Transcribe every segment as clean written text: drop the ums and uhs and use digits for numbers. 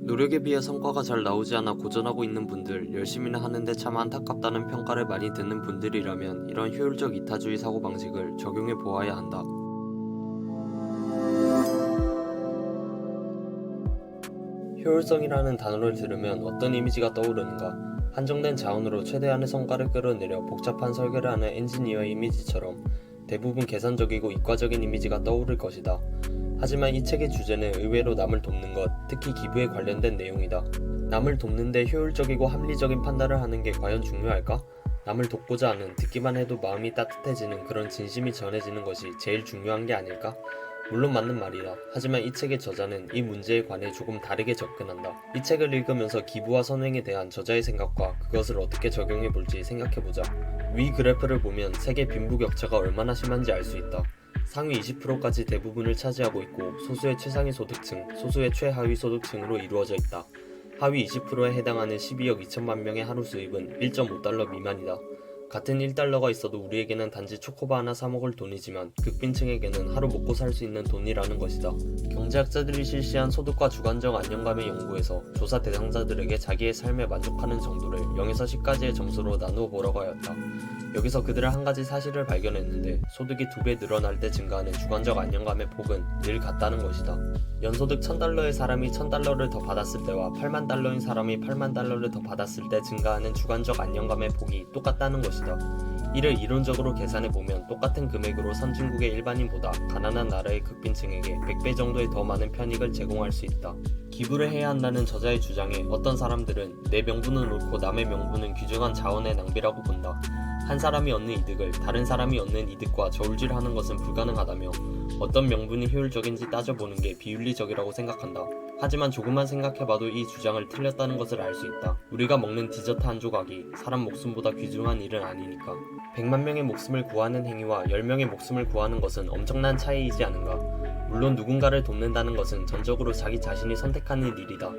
노력에 비해 성과가 잘 나오지 않아 고전하고 있는 분들, 열심히는 하는데 참 안타깝다는 평가를 많이 듣는 분들이라면 이런 효율적 이타주의 사고방식을 적용해 보아야 한다. 효율성이라는 단어를 들으면 어떤 이미지가 떠오르는가? 한정된 자원으로 최대한의 성과를 끌어내려 복잡한 설계를 하는 엔지니어의 이미지처럼 대부분 계산적이고 이과적인 이미지가 떠오를 것이다. 하지만 이 책의 주제는 의외로 남을 돕는 것, 특히 기부에 관련된 내용이다. 남을 돕는데 효율적이고 합리적인 판단을 하는 게 과연 중요할까? 남을 돕고자 하는, 듣기만 해도 마음이 따뜻해지는 그런 진심이 전해지는 것이 제일 중요한 게 아닐까? 물론 맞는 말이다. 하지만 이 책의 저자는 이 문제에 관해 조금 다르게 접근한다. 이 책을 읽으면서 기부와 선행에 대한 저자의 생각과 그것을 어떻게 적용해볼지 생각해보자. 위 그래프를 보면 세계 빈부격차가 얼마나 심한지 알 수 있다. 상위 20%까지 대부분을 차지하고 있고 소수의 최상위 소득층, 소수의 최하위 소득층으로 이루어져 있다. 하위 20%에 해당하는 12억 2천만 명의 하루 수입은 1.5달러 미만이다. 같은 1달러가 있어도 우리에게는 단지 초코바 하나 사 먹을 돈이지만 극빈층에게는 하루 먹고 살 수 있는 돈이라는 것이다. 경제학자들이 실시한 소득과 주관적 안정감의 연구에서 조사 대상자들에게 자기의 삶에 만족하는 정도를 0에서 10까지의 점수로 나누어 보라고 하였다. 여기서 그들은 한 가지 사실을 발견했는데 소득이 2배 늘어날 때 증가하는 주관적 안정감의 폭은 늘 같다는 것이다. 연소득 1000달러의 사람이 1000달러를 더 받았을 때와 8만 달러인 사람이 8만 달러를 더 받았을 때 증가하는 주관적 안정감의 폭이 똑같다는 것이다. 이를 이론적으로 계산해보면 똑같은 금액으로 선진국의 일반인보다 가난한 나라의 극빈층에게 100배 정도의 더 많은 편익을 제공할 수 있다. 기부를 해야 한다는 저자의 주장에 어떤 사람들은 내 명분은 옳고 남의 명분은 귀중한 자원의 낭비라고 본다. 한 사람이 얻는 이득을 다른 사람이 얻는 이득과 저울질하는 것은 불가능하다며 어떤 명분이 효율적인지 따져보는 게 비윤리적이라고 생각한다. 하지만 조금만 생각해봐도 이 주장을 틀렸다는 것을 알 수 있다. 우리가 먹는 디저트 한 조각이 사람 목숨보다 귀중한 일은 아니니까. 100만 명의 목숨을 구하는 행위와 10명의 목숨을 구하는 것은 엄청난 차이이지 않은가. 물론 누군가를 돕는다는 것은 전적으로 자기 자신이 선택하는 일이다.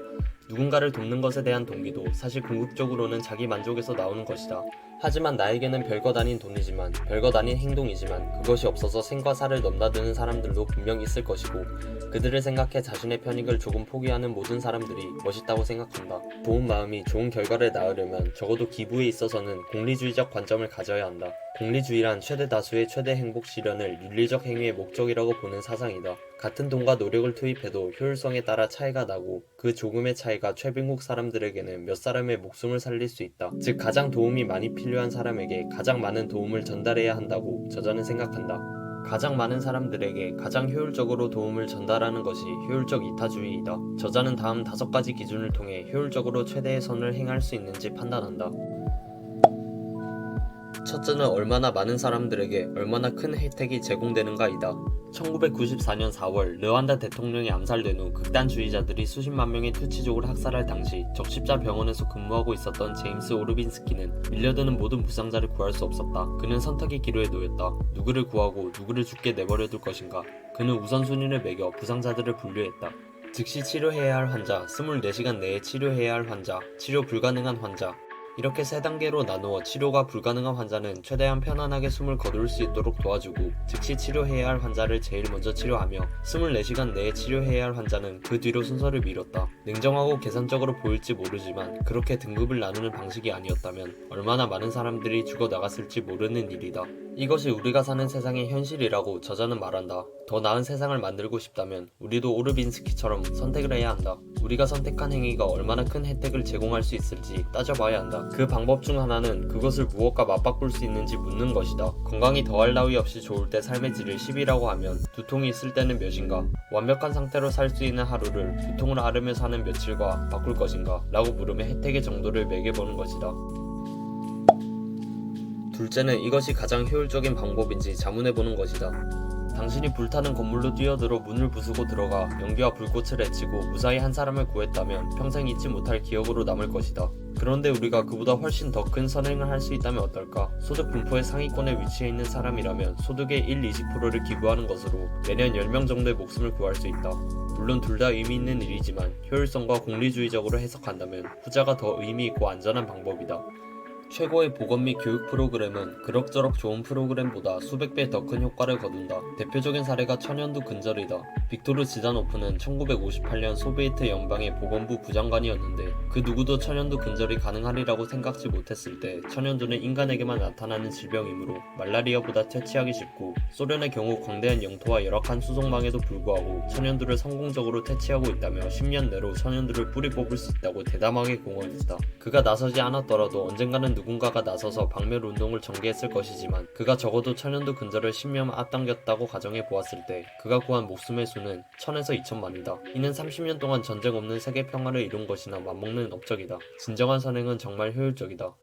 누군가를 돕는 것에 대한 동기도 사실 궁극적으로는 자기 만족에서 나오는 것이다. 하지만 나에게는 별것 아닌 돈이지만 별것 아닌 행동이지만 그것이 없어서 생과 사를 넘나드는 사람들도 분명 있을 것이고 그들을 생각해 자신의 편익을 조금 포기하는 모든 사람들이 멋있다고 생각한다. 좋은 마음이 좋은 결과를 낳으려면 적어도 기부에 있어서는 공리주의적 관점을 가져야 한다. 공리주의란 최대 다수의 최대 행복 실현을 윤리적 행위의 목적이라고 보는 사상이다. 같은 돈과 노력을 투입해도 효율성에 따라 차이가 나고 그 조금의 차이가 최빈국 사람들에게는 몇 사람의 목숨을 살릴 수 있다. 즉 가장 도움이 많이 필요한 사람에게 가장 많은 도움을 전달해야 한다고 저자는 생각한다. 가장 많은 사람들에게 가장 효율적으로 도움을 전달하는 것이 효율적 이타주의이다. 저자는 다음 5가지 기준을 통해 효율적으로 최대의 선을 행할 수 있는지 판단한다. 첫째는 얼마나 많은 사람들에게 얼마나 큰 혜택이 제공되는가이다. 1994년 4월 르완다 대통령이 암살된 후 극단주의자들이 수십만 명의 투치족을 학살할 당시 적십자 병원에서 근무하고 있었던 제임스 오르빈스키는 밀려드는 모든 부상자를 구할 수 없었다. 그는 선택의 기로에 놓였다. 누구를 구하고 누구를 죽게 내버려둘 것인가. 그는 우선순위를 매겨 부상자들을 분류했다. 즉시 치료해야 할 환자, 24시간 내에 치료해야 할 환자, 치료 불가능한 환자. 이렇게 3단계로 나누어 치료가 불가능한 환자는 최대한 편안하게 숨을 거둘 수 있도록 도와주고 즉시 치료해야 할 환자를 제일 먼저 치료하며 24시간 내에 치료해야 할 환자는 그 뒤로 순서를 미뤘다. 냉정하고 계산적으로 보일지 모르지만 그렇게 등급을 나누는 방식이 아니었다면 얼마나 많은 사람들이 죽어나갔을지 모르는 일이다. 이것이 우리가 사는 세상의 현실이라고 저자는 말한다. 더 나은 세상을 만들고 싶다면 우리도 오르빈스키처럼 선택을 해야 한다. 우리가 선택한 행위가 얼마나 큰 혜택을 제공할 수 있을지 따져봐야 한다. 그 방법 중 하나는 그것을 무엇과 맞바꿀 수 있는지 묻는 것이다. 건강이 더할 나위 없이 좋을 때 삶의 질을 10이라고 하면 두통이 있을 때는 몇인가? 완벽한 상태로 살 수 있는 하루를 두통을 앓으며 사는 며칠과 바꿀 것인가? 라고 물으며 혜택의 정도를 매겨보는 것이다. 둘째는 이것이 가장 효율적인 방법인지 자문해보는 것이다. 당신이 불타는 건물로 뛰어들어 문을 부수고 들어가 연기와 불꽃을 헤치고 무사히 한 사람을 구했다면 평생 잊지 못할 기억으로 남을 것이다. 그런데 우리가 그보다 훨씬 더 큰 선행을 할 수 있다면 어떨까? 소득 분포의 상위권에 위치해 있는 사람이라면 소득의 1-20%를 기부하는 것으로 매년 10명 정도의 목숨을 구할 수 있다. 물론 둘 다 의미 있는 일이지만 효율성과 공리주의적으로 해석한다면 후자가 더 의미 있고 안전한 방법이다. 최고의 보건 및 교육 프로그램은 그럭저럭 좋은 프로그램보다 수백 배 더 큰 효과를 거둔다. 대표적인 사례가 천연두 근절이다. 빅토르 지다노프는 1958년 소비에트 연방의 보건부 부장관이었는데 그 누구도 천연두 근절이 가능하리라고 생각지 못했을 때 천연두는 인간에게만 나타나는 질병이므로 말라리아보다 퇴치하기 쉽고 소련의 경우 광대한 영토와 열악한 수송망에도 불구하고 천연두를 성공적으로 퇴치하고 있다며 10년 내로 천연두를 뿌리 뽑을 수 있다고 대담하게 공언했다. 그가 나서지 않았더라도 언젠가는 누군가가 나서서 박멸 운동을 전개했을 것이지만 그가 적어도 천연두 근절을 10년 앞당겼다고 가정해 보았을 때 그가 구한 목숨의 수는 1000에서 2000만이다. 이는 30년 동안 전쟁 없는 세계 평화를 이룬 것이나 맞먹는 업적이다. 진정한 선행은 정말 효율적이다.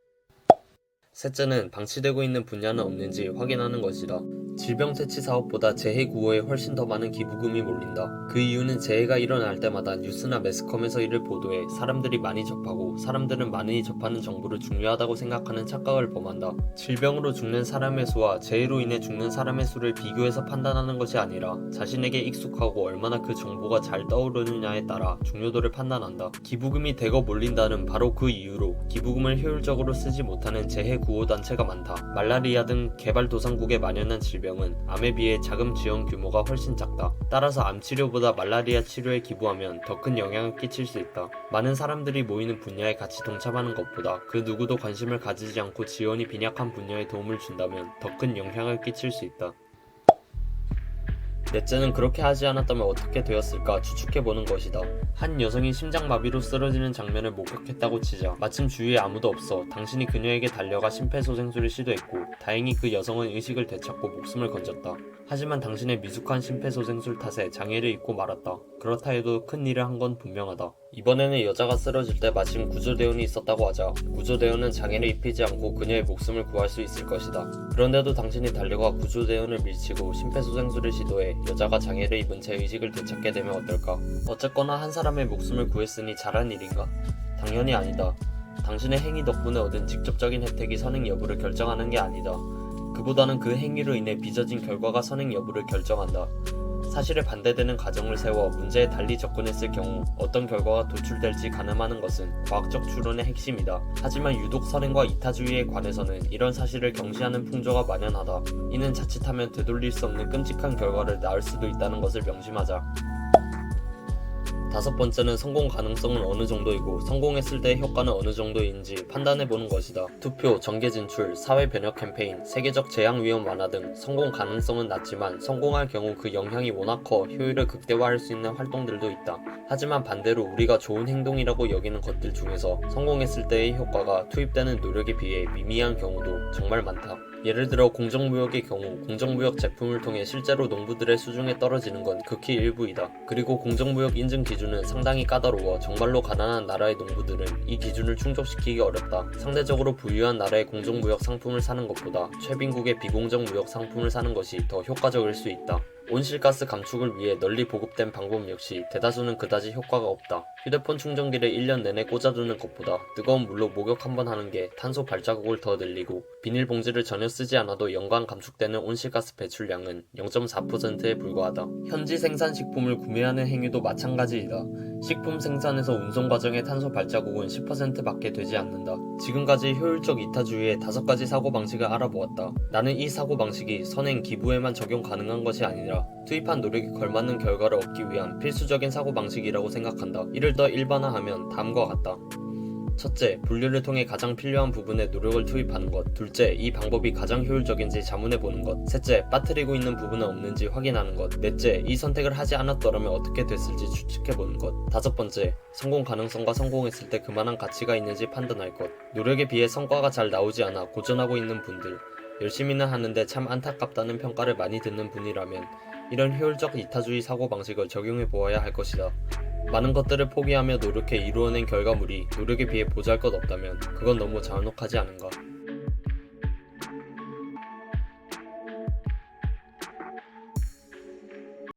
셋째는 방치되고 있는 분야는 없는지 확인하는 것이다. 질병 퇴치 사업보다 재해 구호에 훨씬 더 많은 기부금이 몰린다. 그 이유는 재해가 일어날 때마다 뉴스나 매스컴에서 이를 보도해 사람들이 많이 접하고 사람들은 많이 접하는 정보를 중요하다고 생각하는 착각을 범한다. 질병으로 죽는 사람의 수와 재해로 인해 죽는 사람의 수를 비교해서 판단하는 것이 아니라 자신에게 익숙하고 얼마나 그 정보가 잘 떠오르느냐에 따라 중요도를 판단한다. 기부금이 대거 몰린다는 바로 그 이유로 기부금을 효율적으로 쓰지 못하는 재해 구호단체가 많다. 말라리아 등 개발도상국에 만연한 질병은 암에 비해 자금 지원 규모가 훨씬 작다. 따라서 암 치료보다 말라리아 치료에 기부하면 더 큰 영향을 끼칠 수 있다. 많은 사람들이 모이는 분야에 같이 동참하는 것보다 그 누구도 관심을 가지지 않고 지원이 빈약한 분야에 도움을 준다면 더 큰 영향을 끼칠 수 있다. 넷째는 그렇게 하지 않았다면 어떻게 되었을까 추측해보는 것이다. 한 여성이 심장마비로 쓰러지는 장면을 목격했다고 치자 마침 주위에 아무도 없어 당신이 그녀에게 달려가 심폐소생술을 시도했고 다행히 그 여성은 의식을 되찾고 목숨을 건졌다. 하지만 당신의 미숙한 심폐소생술 탓에 장애를 입고 말았다. 그렇다 해도 큰 일을 한 건 분명하다. 이번에는 여자가 쓰러질 때 마침 구조대원이 있었다고 하자 구조대원은 장애를 입히지 않고 그녀의 목숨을 구할 수 있을 것이다. 그런데도 당신이 달려가 구조대원을 밀치고 심폐소생술을 시도해 여자가 장애를 입은 채 의식을 되찾게 되면 어떨까? 어쨌거나 한 사람의 목숨을 구했으니 잘한 일인가? 당연히 아니다. 당신의 행위 덕분에 얻은 직접적인 혜택이 선행 여부를 결정하는 게 아니다. 그보다는 그 행위로 인해 빚어진 결과가 선행 여부를 결정한다. 사실에 반대되는 가정을 세워 문제에 달리 접근했을 경우 어떤 결과가 도출될지 가늠하는 것은 과학적 추론의 핵심이다. 하지만 유독 선행과 이타주의에 관해서는 이런 사실을 경시하는 풍조가 만연하다. 이는 자칫하면 되돌릴 수 없는 끔찍한 결과를 낳을 수도 있다는 것을 명심하자. 다섯 번째는 성공 가능성은 어느 정도이고 성공했을 때의 효과는 어느 정도인지 판단해보는 것이다. 투표, 정계 진출, 사회 변혁 캠페인, 세계적 재앙 위험 완화 등 성공 가능성은 낮지만 성공할 경우 그 영향이 워낙 커 효율을 극대화할 수 있는 활동들도 있다. 하지만 반대로 우리가 좋은 행동이라고 여기는 것들 중에서 성공했을 때의 효과가 투입되는 노력에 비해 미미한 경우도 정말 많다. 예를 들어 공정무역의 경우 공정무역 제품을 통해 실제로 농부들의 수중에 떨어지는 건 극히 일부이다. 그리고 공정무역 인증 기준은 상당히 까다로워 정말로 가난한 나라의 농부들은 이 기준을 충족시키기 어렵다. 상대적으로 부유한 나라의 공정무역 상품을 사는 것보다 최빈국의 비공정 무역 상품을 사는 것이 더 효과적일 수 있다. 온실가스 감축을 위해 널리 보급된 방법 역시 대다수는 그다지 효과가 없다. 휴대폰 충전기를 1년 내내 꽂아두는 것보다 뜨거운 물로 목욕 한번 하는 게 탄소 발자국을 더 늘리고 비닐봉지를 전혀 쓰지 않아도 연간 감축되는 온실가스 배출량은 0.4%에 불과하다. 현지 생산 식품을 구매하는 행위도 마찬가지이다. 식품 생산에서 운송 과정의 탄소 발자국은 10%밖에 되지 않는다. 지금까지 효율적 이타주의의 5가지 사고방식을 알아보았다. 나는 이 사고방식이 선행 기부에만 적용 가능한 것이 아니라 투입한 노력이 걸맞는 결과를 얻기 위한 필수적인 사고방식이라고 생각한다. 이를 더 일반화하면 다음과 같다. 첫째, 분류를 통해 가장 필요한 부분에 노력을 투입하는 것. 둘째, 이 방법이 가장 효율적인지 자문해보는 것. 셋째, 빠뜨리고 있는 부분은 없는지 확인하는 것. 넷째, 이 선택을 하지 않았더라면 어떻게 됐을지 추측해보는 것. 다섯 번째, 성공 가능성과 성공했을 때 그만한 가치가 있는지 판단할 것. 노력에 비해 성과가 잘 나오지 않아 고전하고 있는 분들, 열심히는 하는데 참 안타깝다는 평가를 많이 듣는 분이라면 이런 효율적 이타주의 사고방식을 적용해보아야 할 것이다. 많은 것들을 포기하며 노력해 이루어낸 결과물이 노력에 비해 보잘것 없다면 그건 너무 잔혹하지 않은가.